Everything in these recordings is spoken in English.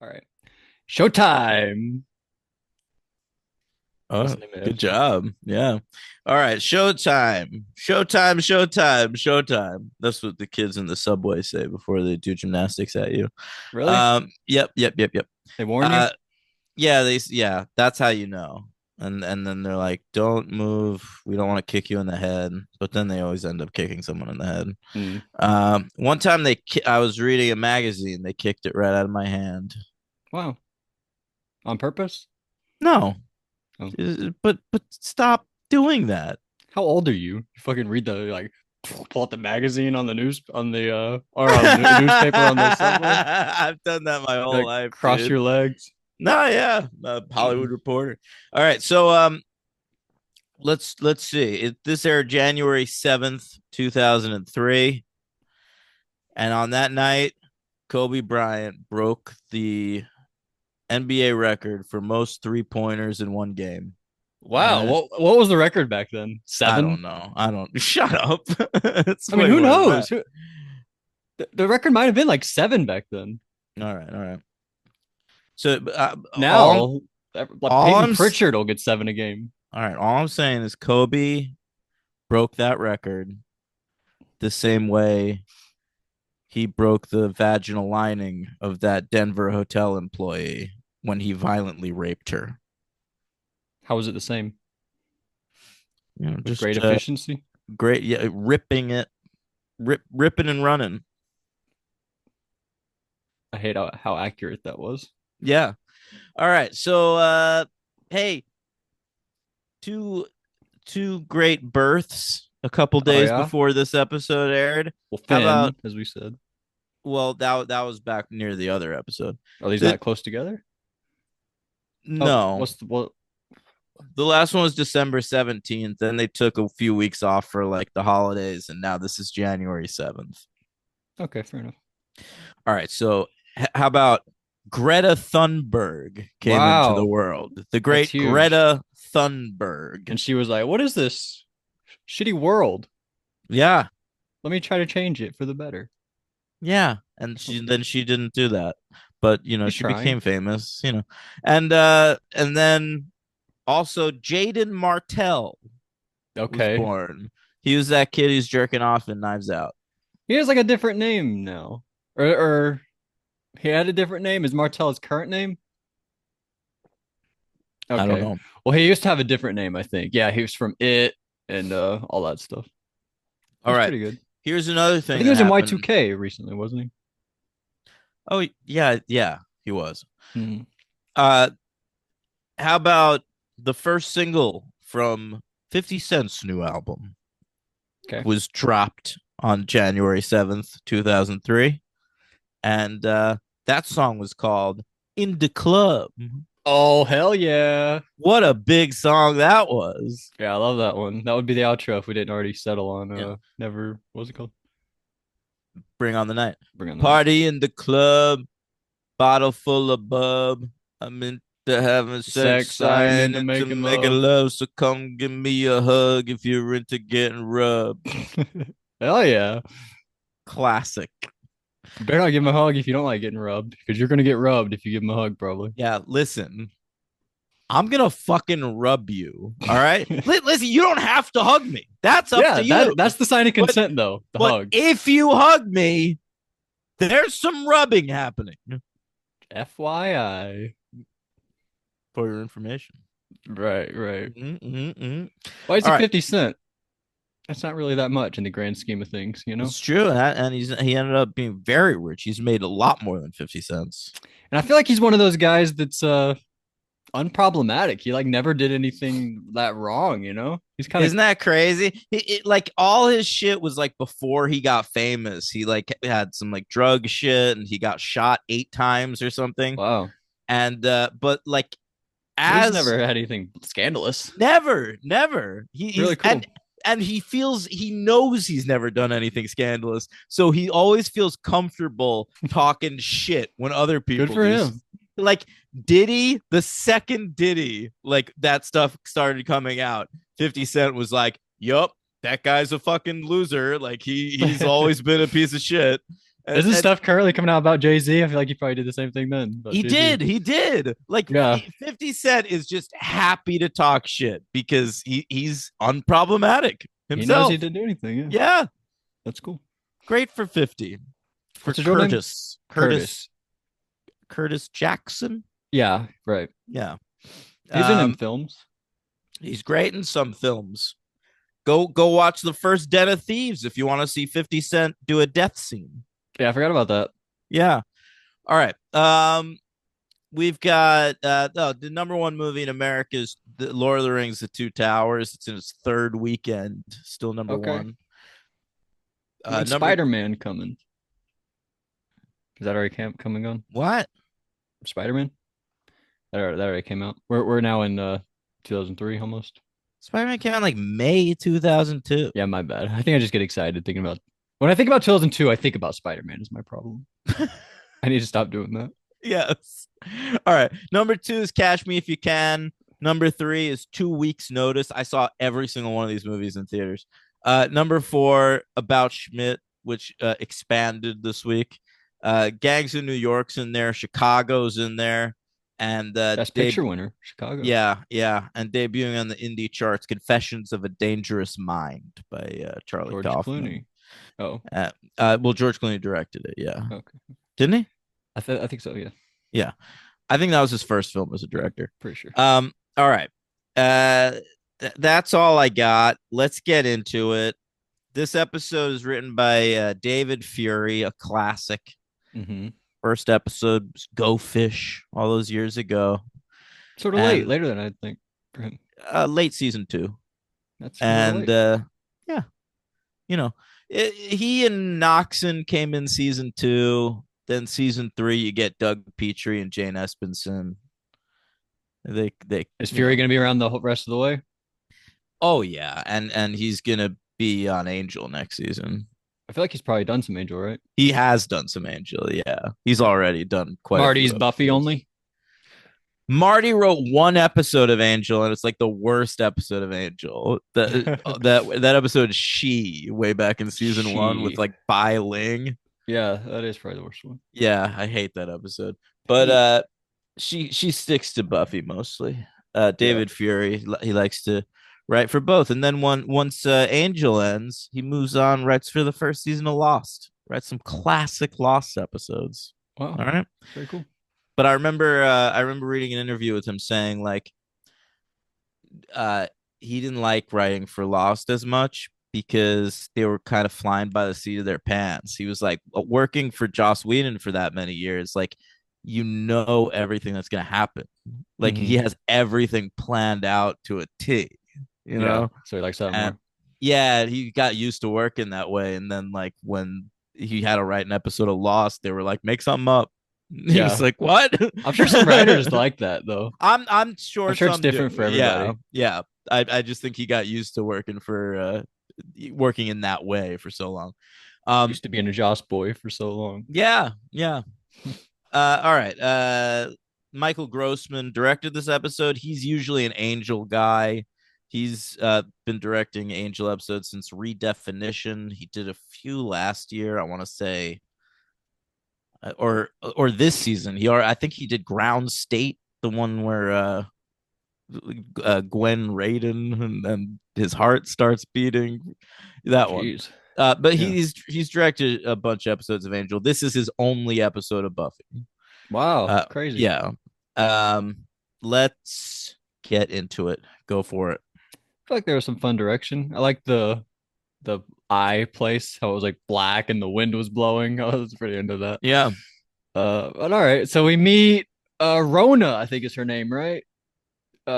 All right. Showtime. Oh, Listen to me. good job. Yeah. All right. Showtime. Showtime. Showtime. Showtime. That's what the kids in the subway say before they do gymnastics at you. Really? Yep. Yep. Yep. Yep. They warn you? Uh, yeah. Yeah. That's how you know. And then they're like, "Don't move. We don't want to kick you in the head." But then they always end up kicking someone in the head. Hmm. One time I was reading a magazine. They kicked it right out of my hand. Wow. On purpose? No, Oh. but stop doing that. How old are you? You fucking read the like pull out the magazine on the news on the or on the newspaper on the subway. I've done that my whole Like life, cross dude. your legs. No, yeah, Hollywood Reporter. All right, so let's see. This aired January 7th, 2003, and on that night, Kobe Bryant broke the NBA record for most three pointers in one game. Wow. Uh, What was the record back then? I 7? don't know. I don't. Shut up. It's I mean, way who more than that. knows? The record might have been like 7 back then. All right, all right. So Now, like all Peyton I'm Pritchard will get 7 a game. all right. All I'm saying is Kobe broke that record the same way he broke the vaginal lining of that Denver hotel employee when he violently raped her. How was it the same? With great Just efficiency? great, yeah, ripping it, ripping and running. I hate how accurate that was. Yeah. All right. So, hey, two two great births a couple Oh days yeah. before this episode aired. Well, How about Finn, as we said. well that was back near the other episode. Are these The not close together? Oh, no, what's the what? the last one was December 17th. Then they took a few weeks off for like the holidays, and now this is January 7th. Okay, fair enough. All right, so how about Greta Thunberg came into the Wow, world? The that's great huge. Greta Thunberg. And she was like, "What is this shitty world? Yeah, Let me try to change it for the better." yeah, and she didn't do that, but She's she trying. became famous, and then also Jaden Martell was Okay, born. He was that kid who's jerking off in Knives Out. he has like a different name now, or he had a different name. Is Martell his current name? I don't Okay. know. Well, he used to have a different name, I think. Yeah, he was from It and all that stuff. All He's right. pretty good. Here's another I thing think he that was in happened. Y2K recently, wasn't he? Oh yeah, yeah, he was. Mhm. Uh, how about the first single from 50 Cent's new album Okay. was dropped on January 7th, 2003, and that song was called "In the Club." Oh, hell yeah. What a big song that was! Yeah, I love that one. That would be the outro if we didn't already settle on Yeah, never what was it called? bring on the night. Bring on the night. Party in the club, bottle full of bub. I'm into having Sex, sex, I I ain't ain't into into making making love. love. So come give me a hug if you're into getting rubbed. Hell yeah. Classic. You better not give him a hug if you don't like getting rubbed, because you're gonna get rubbed if you give him a hug, probably. Yeah, listen, I'm gonna fucking rub you. All right. Listen, you don't have to hug me. That's up Yeah, to you. that's the sign of But consent though, the but hug. if you hug me, there's some rubbing happening. FYI. For your information. Right, right. Mm-mm-mm. Why is All he right. 50 Cent? That's not really that much in the grand scheme of things, you know? It's true, and he ended up being very rich. He's made a lot more than 50 cents. And I feel like he's one of those guys that's unproblematic. He like never did anything that wrong, you know? He's kind of Isn't that crazy? Like all his shit was like before he got famous. He like had some like drug shit, and he got shot 8 times or something. wow. And but like But he's as never had anything scandalous. never Really he's cool. and he knows he's never done anything scandalous, so he always feels comfortable talking shit when other Good people for do. him. Like Diddy, the second Diddy, like that stuff started coming out, 50 Cent was like, yup, that guy's a fucking loser, like he's always been a piece of shit. Is this And stuff currently coming out about Jay-Z? I feel like he probably did the same thing then about he Jay-Z. did, he did. Like Yeah, 50 Cent is just happy to talk shit because he's unproblematic he knows he himself. didn't do anything. Yeah, Yeah, that's cool. great for 50. For What's his real name? Curtis Curtis. Curtis Jackson. Yeah, right. Yeah. He's been in Um, films. he's great in some films. Go watch the first Den of Thieves if you want to see 50 Cent do a death scene. Yeah, I forgot about that. Yeah. All right. We've got the number one movie in America is the Lord of the Rings: The Two Towers. It's in its third weekend, still number Okay. one. When's Number Spider-Man coming? Is that already coming on? what? Spider-Man? That already came out. We're now in 2003 almost. Spider-Man came out like May 2002. Yeah, my bad. I think I just get excited thinking about when I think about 2002, I think about Spider-Man is my problem. I need to stop doing that. Yes. All right. Number two is Catch Me If You Can. Number three is 2 weeks Notice. I saw every single one of these movies in theaters. Number four, About Schmidt, which expanded this week. Gangs of New York's in there. Chicago's in there. And Best Picture winner, Chicago. yeah, and debuting on the indie charts, Confessions of a Dangerous Mind by Charlie George Kaufman. Clooney. Oh, Well, George Clooney directed it. Yeah, okay. didn't he? I think so. Yeah, Yeah, I think that was his first film as a yeah, director. pretty sure. All right. That's all I got. Let's get into it. This episode is written by David Fury, a classic. Mm-hmm. First episode was Go Fish all those years ago, Sort of late, and later than I think for him. late season two. That's a little And late. yeah, you know, he and Noxon came in season two. Then season three, you get Doug Petrie and Jane Espenson. They, Is you Fury know, going to be around the whole rest of the way? oh yeah, and he's gonna be on Angel next season. I feel like he's probably done some Angel, right? He has done some Angel, yeah. He's Okay. already done quite a few Marty's Buffy episodes. only. Marty wrote one episode of Angel, and it's like the worst episode of Angel. That episode, She, way back in season one with She. like Bai Ling. Yeah, that is probably the worst one. Yeah, I hate that episode. But Hate. she sticks to Buffy mostly. Yeah. David Fury, he likes to write for both, and then once Angel ends, he moves on, writes for the first season of Lost, writes some classic Lost episodes. Wow. All right, Very cool. but I remember reading an interview with him saying like uh he didn't like writing for Lost as much because they were kind of flying by the seat of their pants. He was like working for Joss Whedon for that many years, like you know everything that's gonna happen. Like Mm-hmm. he has everything planned out to a T, you Yeah. know? So he likes that And more. yeah, he got used to working that way. And then like when he had to write an episode of Lost, they were like, make something up. He was Yeah. like, what? I'm sure some writers like that though. I'm I'm sure sure it's some do. different for Yeah, everybody. yeah. I just think he got used to working in that way for so long. Used to being a Joss boy for so long. Yeah, yeah. All right. Michael Grossman directed this episode. He's usually an Angel guy. He's been directing Angel episodes since Redefinition. He did a few last year, I want to say, or this season. I think he did Ground State, the one where Gwen Raiden and his heart starts beating. That one. Jeez. But Yeah. he's directed a bunch of episodes of Angel. This is his only episode of Buffy. Wow. Crazy. Yeah. Um, let's get into it. Go for it. I feel like there was some fun direction. I like the eye place, how it was like black and the wind was blowing. I was pretty into that. Yeah. But all right. So we meet Rona, I think is her name, right?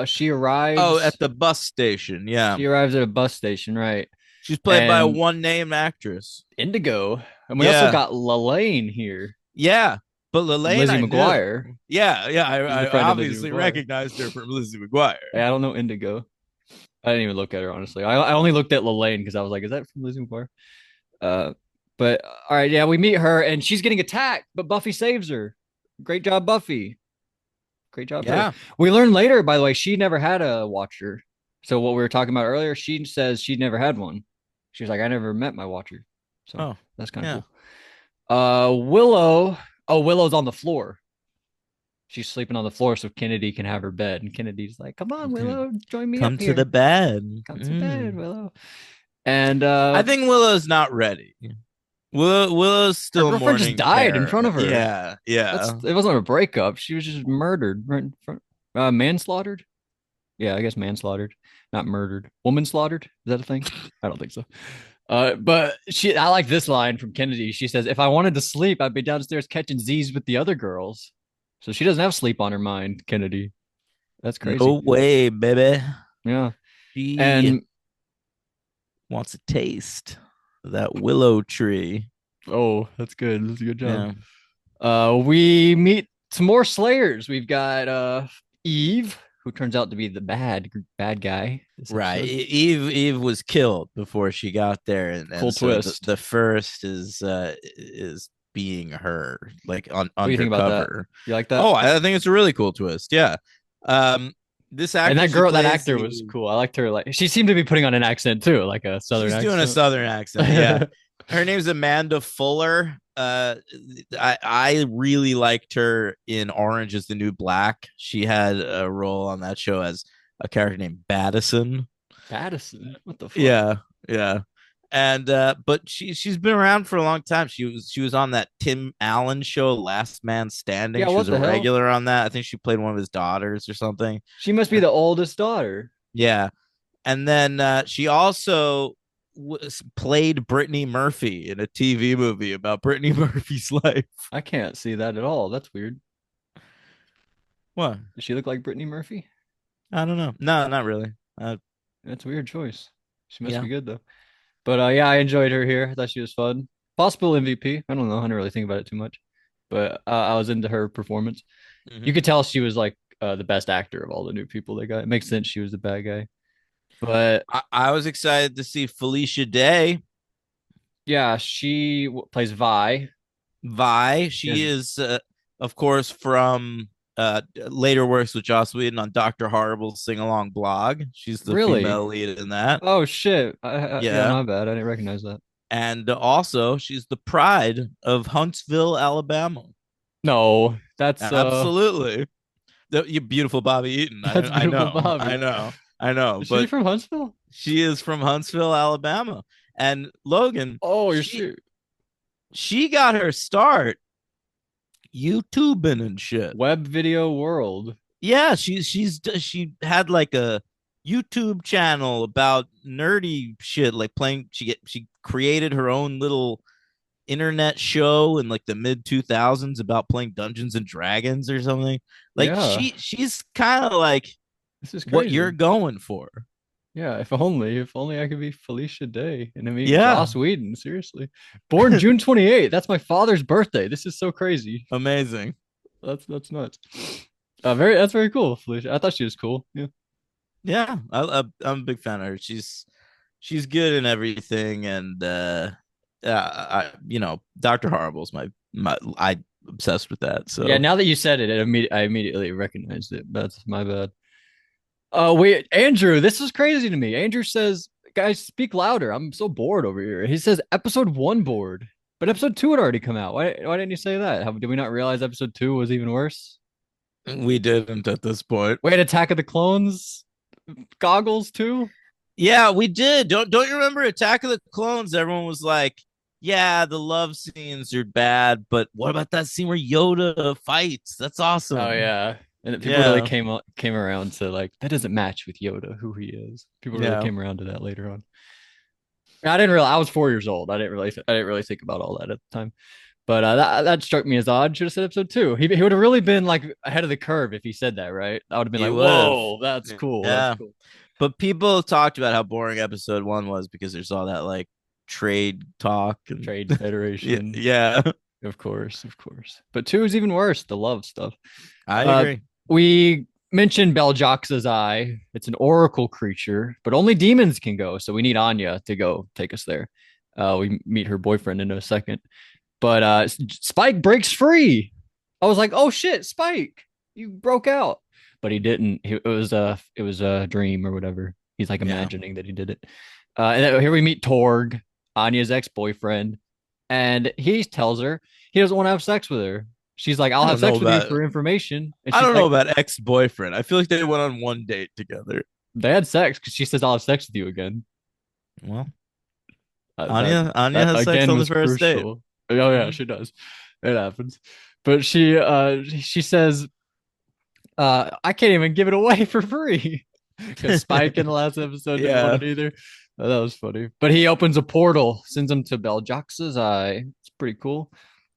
She Oh, arrives at the bus station. Yeah. she arrives at a bus station, right? She's played by a And one name actress. Indigo. And we also Yeah. got Lelaine here Yeah. But from Lelaine, Lizzie I knew. McGuire. Yeah. Yeah. She's a I friend of Lizzie obviously McGuire. recognized her from Lizzie McGuire. Yeah, I don't know Indigo. I didn't even look at her honestly. I only looked at Lelaine because I was like, is that from Lizzie McGuire? Uh, but all right, yeah, we meet her and she's getting attacked, but Buffy saves her. Great job, Buffy. Great job, her. Yeah. We learned later, by the way, she never had a watcher. So what we were talking about earlier, she says she never had one. She was like, I never met my watcher. So Oh, that's kind of yeah. cool. Willow. Oh, Willow's on the floor. She's sleeping on the floor so Kennedy can have her bed. And Kennedy's like, "Come on, Willow, join me up Come to the here. bed. Come to bed, Willow." And I think Willow's not ready. Willow's her still girlfriend just mourning died in front Kara. of her. Yeah, yeah. It wasn't a breakup. She was just murdered right in front. Manslaughtered. Yeah, I guess manslaughtered, not murdered. Woman slaughtered. Is that a thing? I don't think so. But I like this line from Kennedy. She says, "If I wanted to sleep, I'd be downstairs catching Z's with the other girls." So she doesn't have sleep on her mind, Kennedy. That's crazy. No way, baby. Yeah. She And wants a taste of that willow tree. oh, that's good. That's a good job. Yeah. We meet some more Slayers. We've got Eve, who turns out to be the bad guy this Right. episode. Eve was killed before she got there, Cool and so twist. the first is being her, like on What do you think about that? undercover. You like that? Oh, I think it's a really cool twist. Yeah. This And actress that who girl, that plays actor was cool. I liked her. Like she seemed to be putting on an accent too, like a southern she's doing a accent. southern accent. Yeah. Her name's Amanda Fuller. I really liked her in Orange is the New Black. She had a role on that show as a character named Baddison. Addison, what the fuck? Yeah, yeah. And but she's been around for a long time. She was on that Tim Allen show, Last Man Standing. Yeah, She what was a the hell? regular on that. I think she played one of his daughters or something. She must be the oldest daughter. Yeah, and then she also played Brittany Murphy in a TV movie about Brittany Murphy's life. I can't see that at all. That's weird. What? Does she look like Brittany Murphy? I don't know. No, not really. That's a weird choice. She must Yeah. be good though. But yeah, I enjoyed her here. I thought she was fun. Possible MVP. I don't know. I didn't really think about it too much, but I was into her performance. You Mm-hmm. could tell she was like the best actor of all the new people they got. It makes sense she was the bad guy. But I was excited to see Felicia Day. yeah, she plays Vi. Vi. She She has is, of course, from later works with Joss Whedon on Doctor Horrible's sing along blog. She's the really. female lead in that. Oh shit. Yeah, Yeah. my bad. I didn't recognize that. And also, she's the pride of Huntsville, Alabama. No, that's Absolutely. You beautiful Bobby Eaton. that's I beautiful know. I Bobby. know. I know. Is she But from Huntsville? she is from Huntsville, Alabama. And Logan, Oh, you're she shoot. she got her start YouTubing and shit. Web video world. Yeah, she had like a YouTube channel about nerdy shit, like playing. She created her own little internet show in like the mid 2000s about playing Dungeons and Dragons or something. Like Yeah, she's kind of like this is what you're crazy. going for. Yeah, if only I could be Felicia Day and I meet Yeah, Joss Whedon. Seriously, born June 28th. That's my father's birthday. This is so crazy. amazing. That's nuts. That's very cool, Felicia. I thought she was cool. Yeah, Yeah, I'm a big fan of her. She's good in everything, and Doctor Horrible's my I obsessed with that. yeah. So Now that you said it, I immediately recognized it. That's my bad. Wait, Andrew, this is crazy to me. Andrew says, "Guys, speak louder. I'm so bored over here." He says, "Episode one bored," but episode two had already come out. Why didn't you say that? Did we not realize episode two was even worse? we didn't at this point. Wait, Attack of the Clones goggles too? Yeah, we did. Don't you remember Attack of the Clones? Everyone was like, "Yeah, the love scenes are bad, but what about that scene where Yoda fights? That's Oh awesome." yeah. And people really Yeah, came around to like that doesn't match with Yoda, who he is. People really yeah, came around to that later on. I didn't realize I was 4 years old. I didn't really think about all that at the time. But that struck me as odd. Should have said episode two. He would have really been like ahead of the curve if he said that, right? I would have been he like, would have. "Whoa, that's cool. That's Yeah, cool." but people talked about how boring episode one was because there's all that like trade talk and Trade yeah, Federation, yeah. of course, of course. But two is even worse. The love stuff. I Uh, agree. we mentioned Beljox's eye. It's an oracle creature, but only demons can go. So we need Anya to go take us there. We meet her boyfriend in a second. But Spike breaks free. I was like, "Oh shit, Spike, you broke out!" But he didn't. It was a dream or whatever. He's like Yeah, imagining that he did it. And then here we meet Torg, Anya's ex boyfriend. and he tells her he doesn't want to have sex with her. She's like, I'll I have don't know sex with you about for information. And I she's don't know like, about ex-boyfriend. I feel like they went on one date together. they had sex because she says, I'll have sex with you again. Well, That Anya that has sex again on the was first date. crucial. Oh yeah, Mhm. she does. It happens. But she says, I can't even give it away for free. Because Spike in the last episode didn't want Yeah. it either. That was funny. But he opens a portal, sends him to Beljox's eye. It's pretty cool.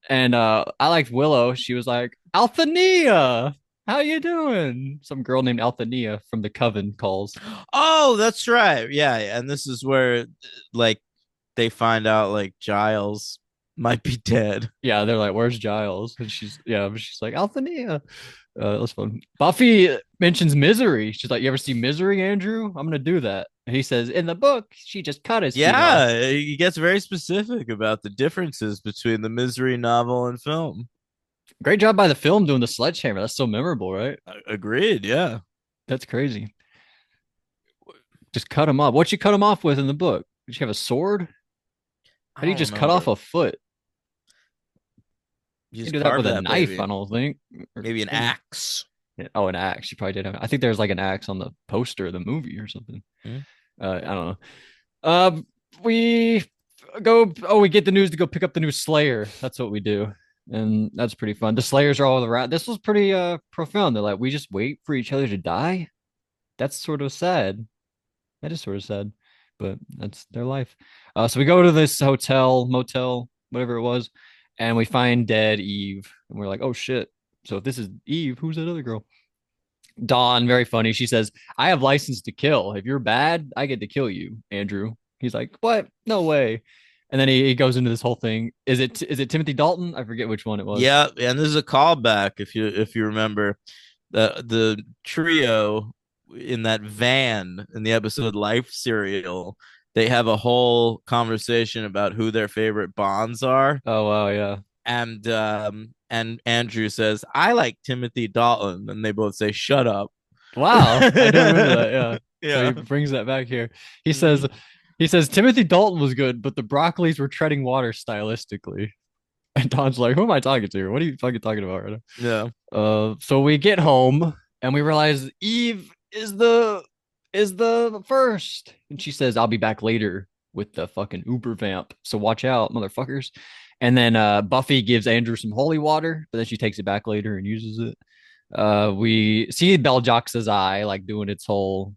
And I liked Willow. She was like, Althea, how you doing? Some girl named Althea from the Coven calls. Oh, that's right. Yeah, yeah. And this is where like they find out like Giles might be dead. Yeah, they're like, "Where's Giles?" And she's like, "Althea." That's fun. Buffy mentions Misery. She's like, "You ever see Misery, Andrew? I'm gonna do that." And he says, "In the book, she just cut his feet off." Yeah, he gets very specific about the differences between the Misery novel and film. Great job by the film doing the sledgehammer. That's so memorable, right? Agreed. Yeah. That's crazy. Just cut him off. What'd you cut him off with in the book? Did she have a sword? I How do you don't just cut off remember. a foot? You You just can do that carve with a that knife, I baby. don't think. Or Maybe an maybe. axe. Yeah. Oh, an axe. She probably did have. I think there's like an axe on the poster of the movie or something. Hmm? I don't know. We go. Oh, we get the news to go pick up the new Slayer. That's what we do, and that's pretty fun. The Slayers are all around. This was pretty profound. They're like, we just wait for each other to die. That's sort of sad. That is sort of sad, but that's their life. So we go to this hotel, motel, whatever it was, and we find dead Eve, and we're like, oh shit. So if this is Eve, who's that other girl? Dawn, very funny. She says, I have license to kill. If you're bad, I get to kill you, Andrew. He's like, what? No way. And then he goes into this whole thing. Is it Timothy Dalton? I forget which one it was. Yeah, and this is a callback if you remember the trio in that van in the episode Life Serial. They have a whole conversation about who their favorite Bonds are, Oh wow, yeah. and Andrew says, "I like Timothy Dalton," and they both say, "Shut up." Wow. I don't remember that. Yeah. So he Yeah. brings that back here. He says Mhm. he says Timothy Dalton was good, but the Broccolis were treading water stylistically. And Don's like, who am I talking to? What are you fucking talking about right Yeah. now? So we get home and we realize Eve is the first. And she says, I'll be back later with the fucking Uber vamp. So watch out, motherfuckers. And then Buffy gives Andrew some holy water, but then she takes it back later and uses it. We see Beljox's eye like doing its whole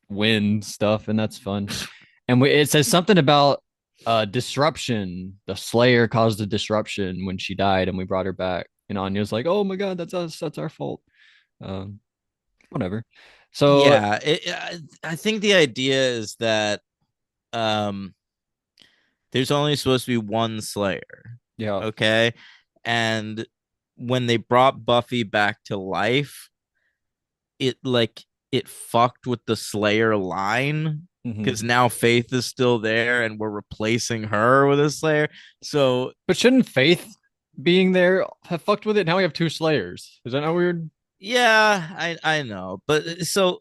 wind stuff, and that's fun. And it says something about disruption. The Slayer caused a disruption when she died, and we brought her back. And Anya's like, "Oh my god, that's us. That's our fault." Um, Whatever. So Yeah, I think the idea is that um there's only supposed to be one Slayer. yeah. Okay. And when they brought Buffy back to life, it fucked with the Slayer line Hmm. because now Faith is still there and we're replacing her with a Slayer. So But shouldn't Faith being there have fucked with it? Now we have two Slayers. Is that not weird? yeah, I know. But so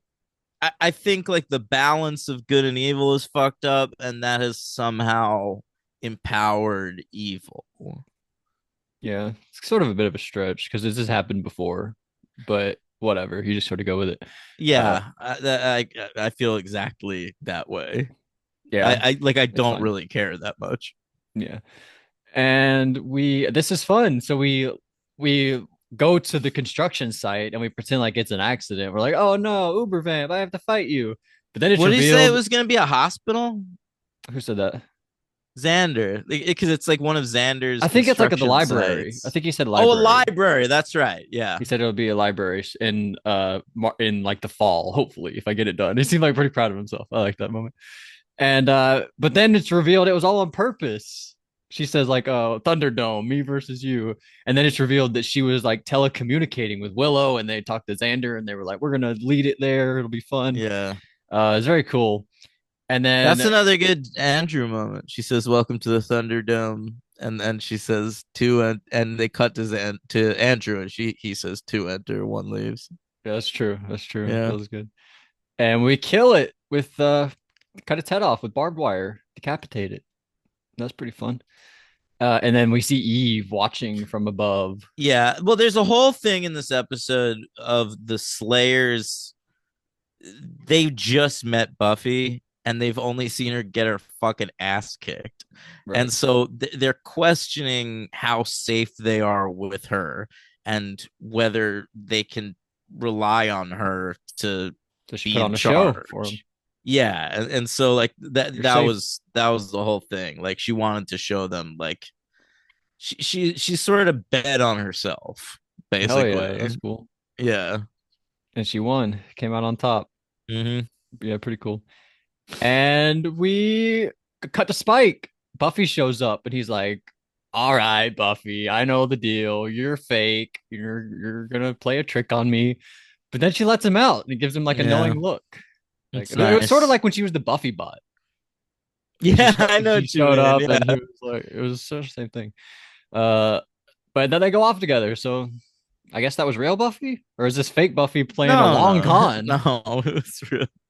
I think like the balance of good and evil is fucked up, and that has somehow empowered evil. Yeah, it's sort of a bit of a stretch because this has happened before, but whatever. You just sort of go with it. Uh, Yeah, I feel exactly that way. I, yeah, I like I it's don't fine. really care that much. Yeah. And this is fun. So we go to the construction site and we pretend like it's an accident. We're like, oh no, Uber vamp, I have to fight you. But then it's What did he say? It revealed. was gonna be a hospital. Who said that? Xander, because it's like one of I Xander's think it's like at the construction library. I sites. think he said Oh, a library. library. That's right. Yeah. He said it'll be a library in like the fall, hopefully, if I get it done. He seemed like pretty proud of himself. I like that moment. And but then it's revealed it was all on purpose. She says like, "Oh, Thunderdome, me versus you," and then it's revealed that she was like telecommunicating with Willow, and they talked to Xander, and they were like, "We're gonna lead it there. It'll be fun." Yeah. It's very cool. And That's then another good Andrew moment. She says, "Welcome to the Thunderdome," and then she says, "Two," and they cut to Andrew, and he says, "Two enter, one leaves." yeah, that's true. That's true. That Yeah. was good. And we kill it with cut its head off with barbed wire, decapitate it. That's pretty fun. And then we see Eve watching from above. Yeah. Well, there's a whole thing in this episode of the Slayers. They just met Buffy and they've only seen her get her fucking ass kicked. Right. And so they're questioning how safe they are with her and whether they can rely on her to So she be put in on a show for him. charge. Yeah, and so like that You're that safe. was that was the whole thing. Like she wanted to show them like she sort of bet on herself Hell yeah, basically. that's cool. Yeah. And she won, came out on top. Mm-hmm. Yeah, pretty cool. And we cut to Spike. Buffy shows up and he's like, "All right, Buffy, I know the deal. You're fake. You're gonna play a trick on me." But then she lets him out and gives him like a Yeah, knowing look. Like it's it was sort of nice. like when she was the Buffy bot. Yeah, I know She what you showed mean. up and he Yeah. was like, it was such the same thing. Uh, but then they go off together. So I guess that was real Buffy, or is this fake Buffy playing a No, long no, con? no.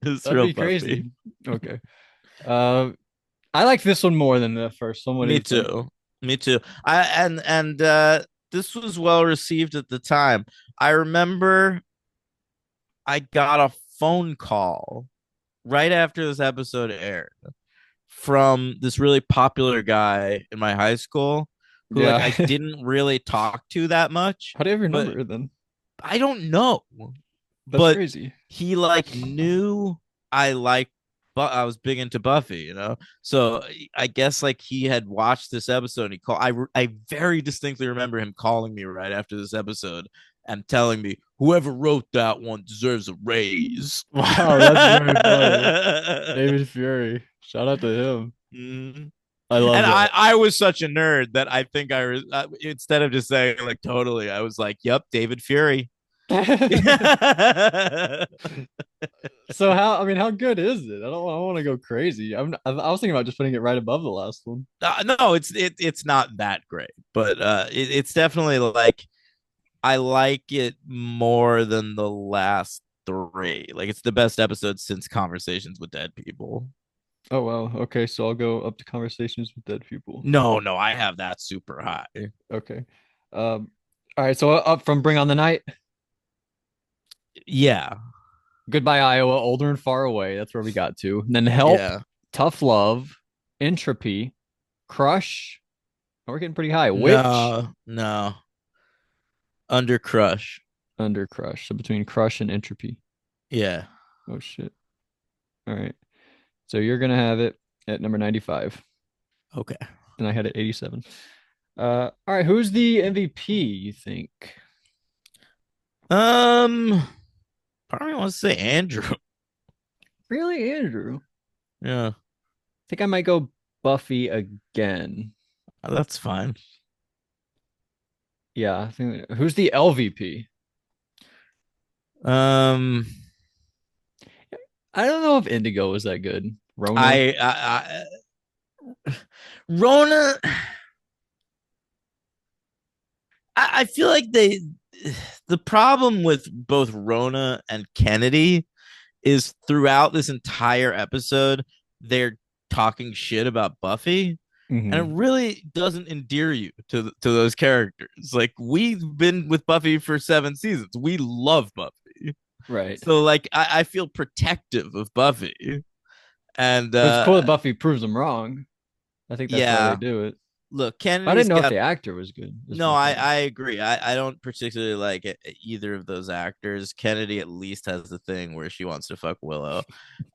It's That'd real be Buffy. crazy. Okay. Uh, I like this one more than the first one. What do Me you think? too. Me too. I and this was well received at the time. I remember I got a phone call right after this episode aired from this really popular guy in my high school who like Yeah. I didn't really talk to that much, How do you have your but number then? I don't know. That's But crazy. he like knew I liked but I was big into Buffy, So I guess like he had watched this episode and he called I very distinctly remember him calling me right after this episode and telling me whoever wrote that one deserves a raise. Wow, that's very funny. David Fury. Shout out to him. Mhm. I love And that. I was such a nerd that I think instead of just saying like totally, I was like, "Yep, David Fury." So how? I mean, how good is it? I want to go crazy. I was thinking about just putting it right above the last one. No, it's not that great, but it's definitely like I like it more than the last three. Like it's the best episode since Conversations with Dead People. Oh wow. Okay, so I'll go up to Conversations with Dead People. No, no, I have that super high. Okay. All right. So up from Bring on the Night, Yeah, Goodbye Iowa, Older and Far Away. That's where we got to. And then Help, yeah. Tough Love, Entropy, Crush. Oh, we're getting pretty high. Witch, No, no. Under Crush. Under Crush. So between Crush and Entropy. Yeah. Oh shit. All right. So you're gonna have it at number 95, Okay. and I had it 87. All right. Who's the MVP? You think? Um, Probably want to say Andrew. Really, Andrew? Yeah, I think I might go Buffy again. that's fine. Yeah. I think. Who's the LVP? Um, I don't know if Indigo was that good. Rona. I Rona. I feel like the problem with both Rona and Kennedy is throughout this entire episode, they're talking shit about Buffy. And Hmm. it really doesn't endear you to those characters. Like we've been with Buffy for 7 seasons. We love Buffy. Right. So like I feel protective of Buffy. And But it's cool that Buffy proves them wrong. I think that's why they yeah, do it. look, But I didn't Kennedy's know if got the actor was good. Is no, my problem. I agree. I don't particularly like either of those actors. Kennedy at least has the thing where she wants to fuck Willow.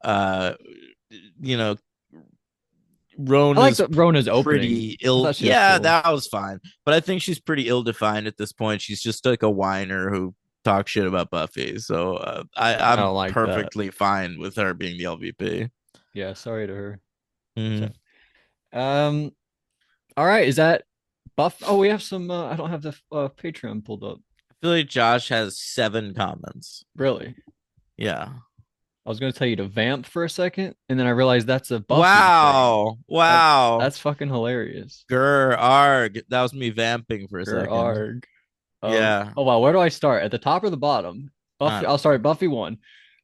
Uh, you know, I like Rona's the Rona's opening. pretty I ill. thought she was Yeah, cool. that was fine. But I think she's pretty ill defined at this point. She's just like a whiner who talks shit about Buffy. So I I'm don't like that. perfectly fine with her being the LVP. Yeah, sorry to her. So, Mm-hmm. um, all right, is that Buff? Oh, we have some. I don't have the Patreon pulled up. I feel like Josh has 7 comments. Really, Yeah. I was gonna tell you to vamp for a second, and then I realized that's a Buffy thing. Wow. Wow. That's fucking hilarious. Grr, arg. That was me vamping for a second. Arg. Yeah. Oh wow, where do I start? At the top or the bottom? I Buffy. don't I'll start at Buffy one.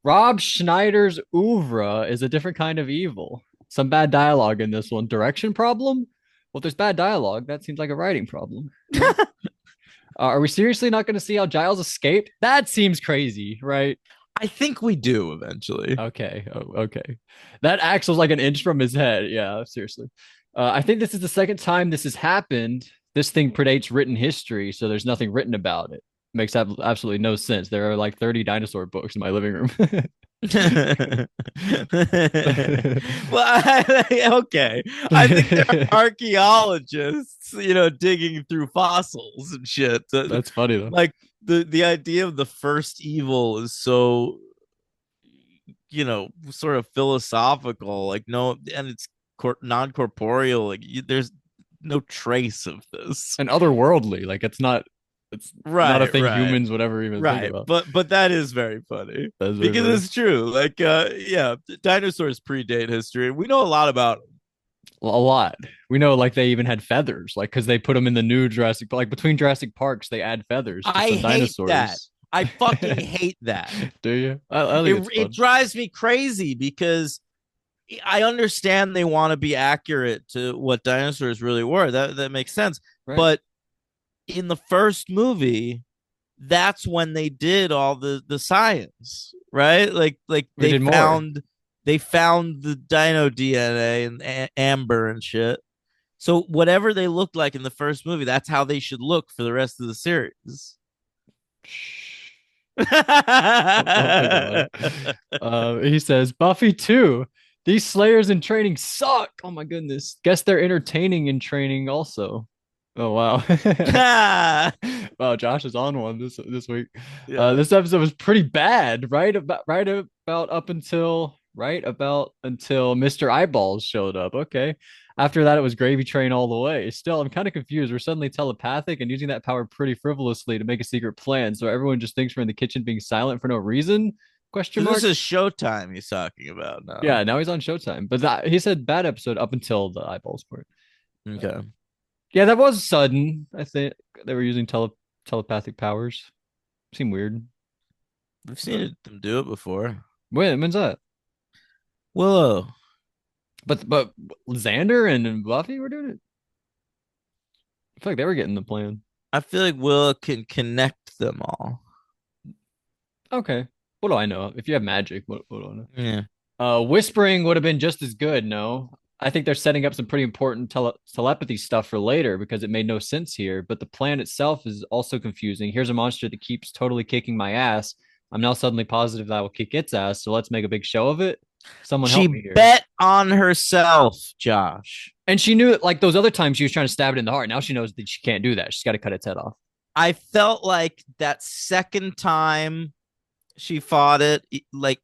Rob Schneider's oeuvre is a different kind of evil. Some bad dialogue in this one. Direction problem. Well, if there's bad dialogue, that seems like a writing problem, right? Are we seriously not going to see how Giles escaped? That seems crazy, right? I think we do eventually. Okay, okay. That axe was like an inch from his head. Yeah, seriously. I think this is the second time this has happened. This thing predates written history, so there's nothing written about it. Makes absolutely no sense. There are like 30 dinosaur books in my living room. Well, okay. I think there are archaeologists, digging through fossils and shit. That's funny though. Like the idea of the first evil is so, sort of philosophical. Like no, and it's non corporeal. Like there's no trace of this. And otherworldly, like it's not a Right, thing right. humans would ever even think Right. about. But that is very funny That's very because funny. it's true. Like yeah, dinosaurs predate history. We know a lot about them. A lot. We know like they even had feathers, like because they put them in the new Jurassic, like between Jurassic Parks, they add feathers to I some hate that. dinosaurs. I fucking hate that. Do you? I think It it's it fun. drives me crazy because I understand they want to be accurate to what dinosaurs really were. That makes sense. Right. But in the first movie, that's when they did all the science, right? Like We did more. they found the dino DNA and amber and shit. So whatever they looked like in the first movie, that's how they should look for the rest of the series. Shh. Don't think about it. He says Buffy too. These Slayers in training suck. Oh my goodness. Guess they're entertaining in training also. Oh wow. Wow, Josh is on one this week. Yeah. This episode was pretty bad, right about until Mr. Eyeballs showed up. Okay. After that, it was gravy train all the way. Still, I'm kind of confused. We're suddenly telepathic and using that power pretty frivolously to make a secret plan. So everyone just thinks we're in the kitchen being silent for no reason? Question So this mark. is Showtime he's talking about now. Yeah, now he's on Showtime. But he said bad episode up until the eyeballs part. Uh, Okay. yeah, that was sudden. I think they were using telepathic powers. Seemed weird. We've Uh, seen them do it before. when's that? Willow. But Xander and Buffy were doing it. I feel like they were getting the plan. I feel like Willow can connect them all. Okay. What do I know? If you have magic, what do I know? Yeah. Whispering would have been just as good, no? I think they're setting up some pretty important telepathy stuff for later because it made no sense here. But the plan itself is also confusing. Here's a monster that keeps totally kicking my ass. I'm now suddenly positive that I will kick its ass. So let's make a big show of it. Someone help me She here. bet on herself, Josh. And she knew it like those other times she was trying to stab it in the heart. Now she knows that she can't do that. She's got to cut its head off. I felt like that second time she fought it, like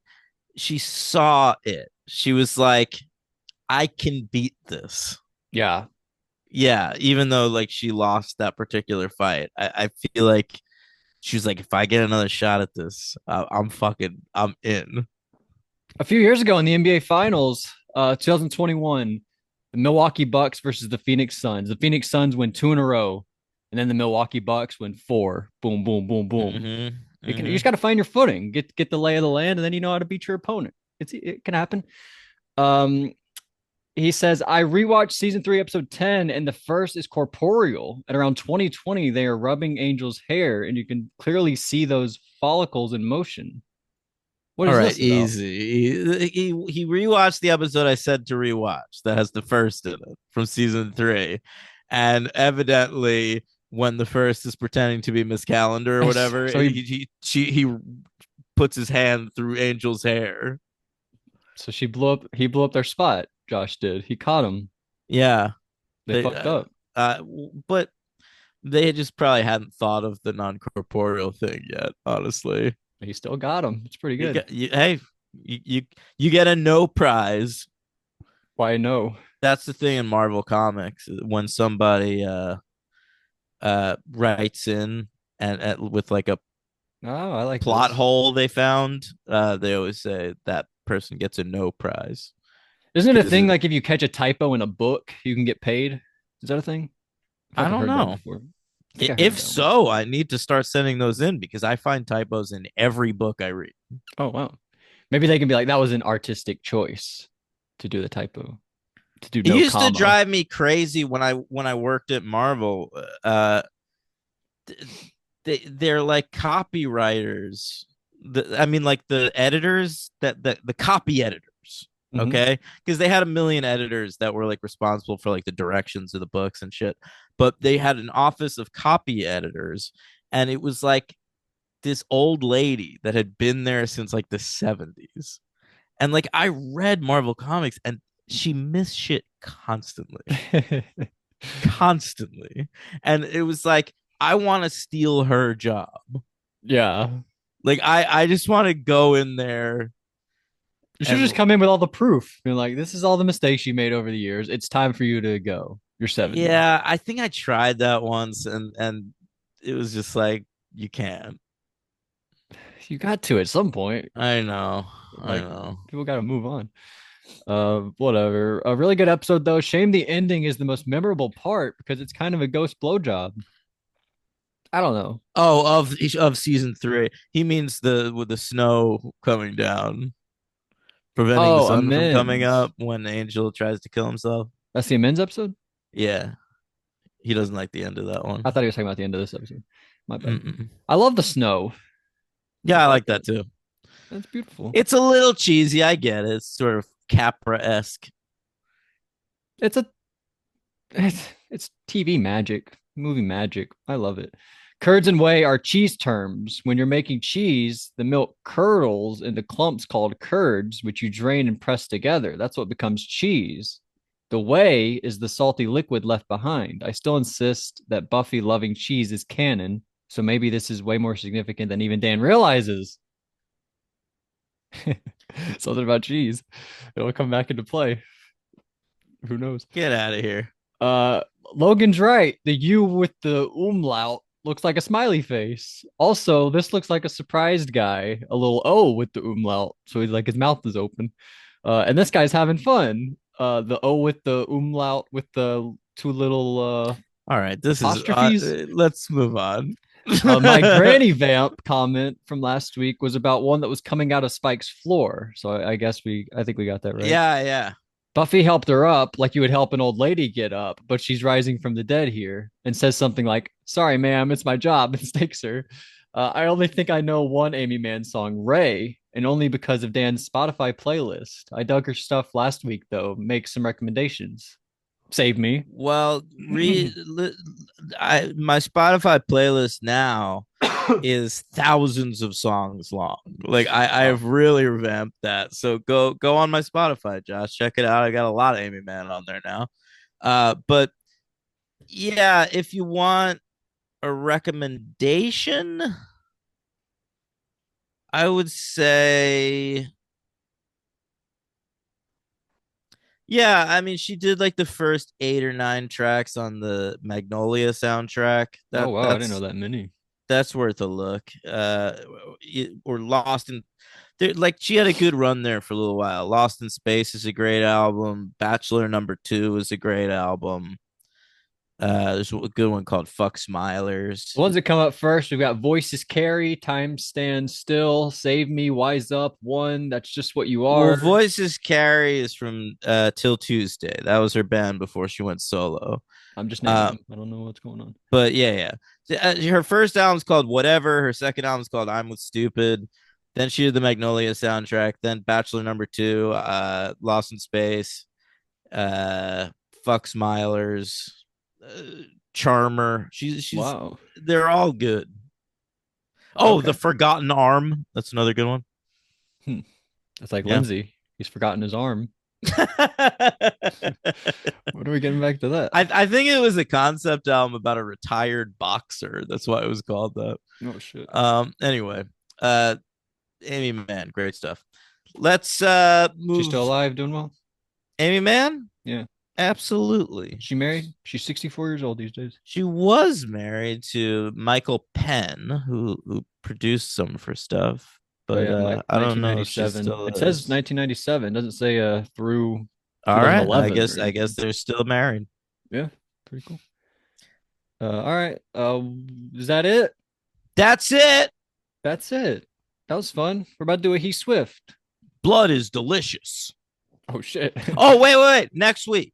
she saw it. She was like, I can beat this. Yeah. Yeah, even though like she lost that particular fight, I feel like she was like, if I get another shot at this, I'm in. A few years ago in the NBA Finals, 2021, the Milwaukee Bucks versus the Phoenix Suns. The Phoenix Suns win two in a row, and then the Milwaukee Bucks win four. Boom, boom, boom, boom. Mm-hmm. You Mm-hmm. just got to find your footing, get the lay of the land, and then you know how to beat your opponent. It can happen. Um, he says, I rewatched season 3, episode 10, and the first is corporeal. At around 2020, they are rubbing Angel's hair, and you can clearly see those follicles in motion. What All is right, this about? easy. He rewatched the episode I said to rewatch that has the first in it from season 3, and evidently when the first is pretending to be Miss Calendar or whatever, So he puts his hand through Angel's hair. she blew up. He blew up their spot. Josh did. He caught him. Yeah, They they fucked up. uh, but they just probably hadn't thought of the non corporeal thing yet. Honestly, He still got him. It's pretty good. hey, you get a no prize. Why no? That's the thing in Marvel Comics when somebody writes in and with like a Oh, I like plot this. hole they found, they always say that person gets a no prize Isn't it a because thing like if you catch a typo in a book, you can get paid? Is that a thing? I feel I like I've don't heard that know. before. I think I heard If that one. so, I need to start sending those in because I find typos in every book I read. Oh wow. Maybe they can be like that was an artistic choice to do the typo. to do It no used to comma. drive me crazy when I worked at Marvel. Uh, they're like copywriters. I mean, like the editors the copy editors. Hmm. Okay, because they had a million editors that were like responsible for like the directions of the books and shit. But they had an office of copy editors, and it was like this old lady that had been there since like the 70s. And like I read Marvel comics and she missed shit constantly. Constantly. And it was like I want to steal her job. Yeah. Like I just want to go in there You should just and come in with all the proof. You're like, this is all the mistakes you made over the years. It's time for you to go. You're 70. yeah, I think I tried that once and it was just like you can't. You got to at some point. I know. I Like, know. people got to move on. Whatever. A really good episode though. Shame the ending is the most memorable part because it's kind of a ghost blowjob. I don't know. Oh, of season 3. He means the with the snow coming down, preventing the Oh, sun from coming amends. up when Angel tries to kill himself. That's the amends episode. Yeah, he doesn't like the end of that one. I thought he was talking about the end of this episode. My bad. Mm-mm. I love the snow. Yeah, I I like like that it. too. That's beautiful. It's a little cheesy, I get it. It's sort of Capra esque. It's a it's TV magic, movie magic. I love it. Curds and whey are cheese terms. When you're making cheese, the milk curdles into clumps called curds, which you drain and press together. That's what becomes cheese. The whey is the salty liquid left behind. I still insist that Buffy loving cheese is canon, so maybe this is way more significant than even Dan realizes. Something about cheese. It'll come back into play. Who knows? Get out of here. Uh, Logan's right. The U with the umlaut looks like a smiley face. Also, this looks like a surprised guy. A little O with the umlaut, so he's like his mouth is open. And this guy's having fun. The O with the umlaut with the two little All right, this is apostrophes. let's move on. My Yeah, granny vamp comment from last week was about one that was coming out of Spike's floor. So I guess I think we got that right. yeah. Buffy helped her up like you would help an old lady get up, but she's rising from the dead here and says something like, "Sorry, ma'am, it's my job," and stakes her. I only think I know one Amy Mann song, Ray, and only because of Dan's Spotify playlist. I dug her stuff last week, though. Make some recommendations. Save me. Well, my Spotify playlist now is thousands of songs long. Like I Wow. have really revamped that. So go on my Spotify, Josh. Check it out. I got a lot of Amy Mann on there now. But yeah, if you want a recommendation, I would say yeah, I mean she did like the first 8 or 9 tracks on the Magnolia soundtrack. Oh, That wow. I didn't know that's that many. that's worth a look. Or Lost in there, like she had a good run there for a little while. Lost in Space is a great album. Bachelor Number Two is a great album. There's a good one called Fuck The Smilers. ones that come up first, we've got Voices Carry, Time Stands Still, Save Me, Wise Up, One, That's Just What You Well, Are. Voices Carry is from Till Tuesday. That was her band before she went solo. I'm just naming Uh, them. I don't know what's going on. but yeah. Her first album's called Whatever. Her second album's called I'm with Stupid. Then she did the Magnolia soundtrack. Then Bachelor Number Two, Lost in Space, uh, Fuck Smilers, uh, Charmer. She's Wow. they're all good. Oh, The Okay. Forgotten Arm. That's another good one. Hmm. It's like Yeah. Lindsay. He's forgotten his arm. I What are we getting back to that? I think it was a concept album about a retired boxer. That's why it was called that. Oh shit. Anyway, uh Amy Mann, great stuff. Let's She's still move alive, doing well. Amy Mann. Yeah. Absolutely. She married. She's 64 years old these days. She was married to Michael Penn, who produced some of her stuff, Oh but yeah, Mike. I don't know if she 1997. still It says is. 1997. Doesn't say through All right, 2011 or I guess anything. they're still married. Yeah. Pretty cool. All right. Is that it? That's it. That's it. That was fun. We're about to do a He Swift. Blood is delicious. Oh shit. Oh, wait. Next week,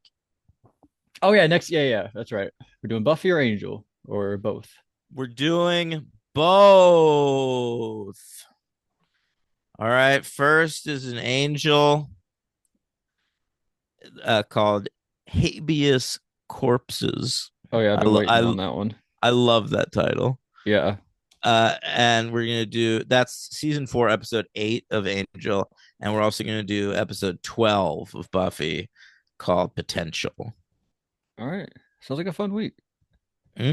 Oh yeah, next. Yeah, yeah, that's right. We're doing Buffy or Angel or both. we're doing both. All right. First is an angel called Habeas Corpses. Oh yeah, I've I, been waiting I, on that one. I love that title. Yeah. And we're gonna do that's season 4, episode 8 of Angel, and we're also gonna do episode 12 of Buffy called Potential. All right. Sounds like a fun week. We'll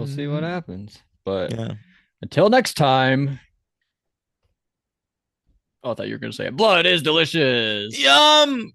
see what Mm-hmm. happens. But Yeah. until next time. Oh, I thought you were gonna say blood is delicious. Yum.